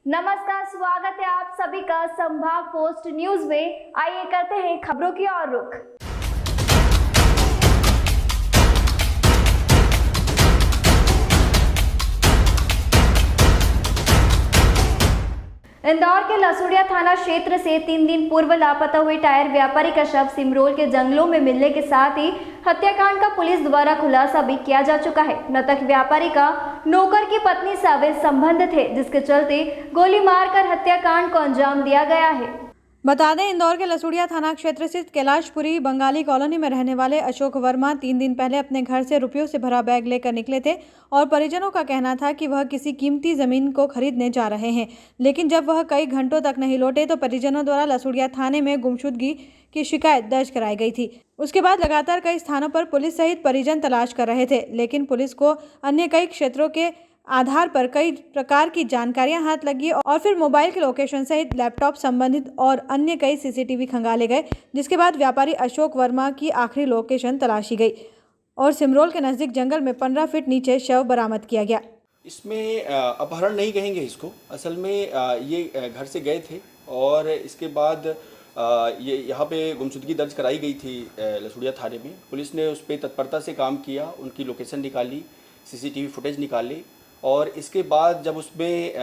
नमस्कार, स्वागत है आप सभी का संभाग पोस्ट न्यूज में। आइए करते हैं खबरों की ओर रुख। इंदौर के लसूड़िया थाना क्षेत्र से 3 दिन पूर्व लापता हुए टायर व्यापारी का शव सिमरोल के जंगलों में मिलने के साथ ही हत्याकांड का पुलिस द्वारा खुलासा भी किया जा चुका है। मृतक व्यापारी का नौकर की पत्नी से अवैध संबंध थे, जिसके चलते गोली मारकर हत्याकांड को अंजाम दिया गया है। बता दें, इंदौर के लसूड़िया थाना क्षेत्र स्थित कैलाशपुरी बंगाली कॉलोनी में रहने वाले अशोक वर्मा 3 दिन पहले अपने घर से रुपयों से भरा बैग लेकर निकले थे और परिजनों का कहना था कि वह किसी कीमती जमीन को खरीदने जा रहे हैं। लेकिन जब वह कई घंटों तक नहीं लौटे तो परिजनों द्वारा लसूड़िया थाने में गुमशुदगी की शिकायत दर्ज कराई गई थी। उसके बाद लगातार कई स्थानों पर पुलिस सहित परिजन तलाश कर रहे थे, लेकिन पुलिस को अन्य कई क्षेत्रों के आधार पर कई प्रकार की जानकारियां हाथ लगी और फिर मोबाइल के लोकेशन सहित लैपटॉप संबंधित और अन्य कई सीसीटीवी खंगाले गए, जिसके बाद व्यापारी अशोक वर्मा की आखिरी लोकेशन तलाशी गई और सिमरोल के नज़दीक जंगल में 15 फीट नीचे शव बरामद किया गया। इसमें अपहरण नहीं कहेंगे इसको, असल में ये घर से गए थे और इसके बाद ये यहाँ पे गुमशुदगी दर्ज कराई गई थी लसूड़िया थाने में। पुलिस ने उस पर तत्परता से काम किया, उनकी लोकेशन निकाली, सीसीटीवी फुटेज निकाली और इसके बाद जब उसमें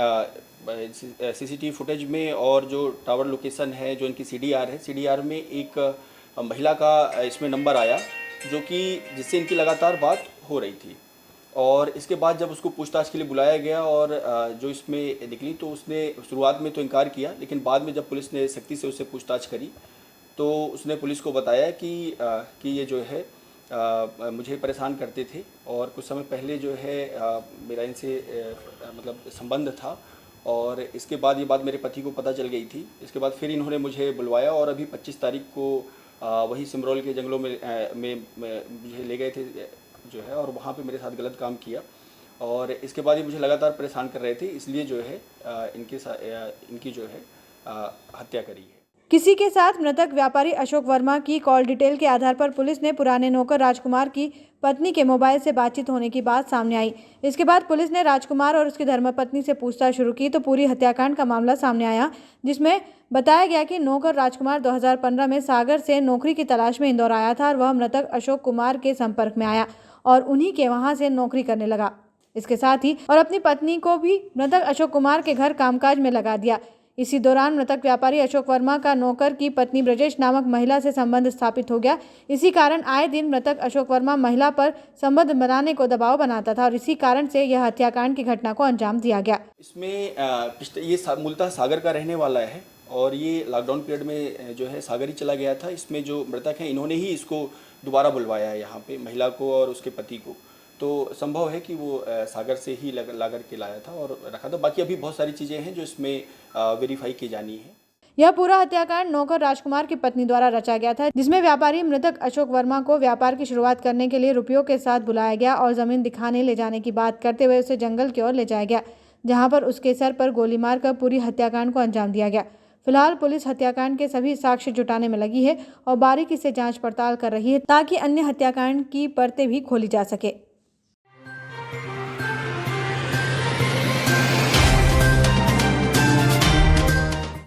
सीसीटीवी फुटेज में और जो टावर लोकेशन है, जो इनकी सीडीआर है, सीडीआर में एक महिला का इसमें नंबर आया जो कि जिससे इनकी लगातार बात हो रही थी। और इसके बाद जब उसको पूछताछ के लिए बुलाया गया और जो इसमें निकली तो उसने शुरुआत में तो इनकार किया, लेकिन बाद में जब पुलिस ने सख्ती से उससे पूछताछ करी तो उसने पुलिस को बताया कि ये जो है मुझे परेशान करते थे और कुछ समय पहले जो है मेरा इनसे मतलब संबंध था और इसके बाद ये बात मेरे पति को पता चल गई थी। इसके बाद फिर इन्होंने मुझे बुलवाया और अभी 25 तारीख को वही सिमरोल के जंगलों में मुझे ले गए थे जो है, और वहाँ पे मेरे साथ गलत काम किया और इसके बाद ये मुझे लगातार परेशान कर रहे थे, इसलिए जो है इनकी जो है हत्या करी है। किसी के साथ मृतक व्यापारी अशोक वर्मा की कॉल डिटेल के आधार पर पुलिस ने पुराने नौकर राजकुमार की पत्नी के मोबाइल से बातचीत होने की बात सामने आई। इसके बाद पुलिस ने राजकुमार और उसकी धर्मपत्नी से पूछताछ शुरू की तो पूरी हत्याकांड का मामला सामने आया, जिसमें बताया गया कि नौकर राजकुमार 2015 में सागर से नौकरी की तलाश में इंदौर आया था और वह मृतक अशोक कुमार के संपर्क में आया और उन्हीं के वहां से नौकरी करने लगा। इसके साथ ही और अपनी पत्नी को भी मृतक अशोक कुमार के घर कामकाज में लगा दिया। इसी दौरान मृतक व्यापारी अशोक वर्मा का नौकर की पत्नी ब्रजेश नामक महिला से संबंध स्थापित हो गया। इसी कारण आए दिन मृतक अशोक वर्मा महिला पर संबंध बनाने को दबाव बनाता था और इसी कारण से यह हत्याकांड की घटना को अंजाम दिया गया। इसमें ये मूलतः सागर का रहने वाला है और ये लॉकडाउन पीरियड में जो है सागर ही चला गया था। इसमें जो मृतक हैं इन्होंने ही इसको दोबारा बुलवाया है यहाँ पे, महिला को और उसके पति को। तो संभव है कि वो सागर से ही ला करके लाया था और रखा था। बाकी अभी बहुत सारी चीज़ें हैं जो इसमें वेरीफाई की जानी है। यह पूरा हत्याकांड नौकर राजकुमार की पत्नी द्वारा रचा गया था, जिसमें व्यापारी मृतक अशोक वर्मा को व्यापार की शुरुआत करने के लिए रुपयों के साथ बुलाया गया और जमीन दिखाने ले जाने की बात करते हुए उसे जंगल की ओर ले जाया गया, जहां पर उसके सर पर गोली मारकर पूरी हत्याकांड को अंजाम दिया गया। फिलहाल पुलिस हत्याकांड के सभी साक्ष्य जुटाने में लगी है और बारीकी से जांच पड़ताल कर रही है ताकि अन्य हत्याकांड की परतें भी खोली जा सके।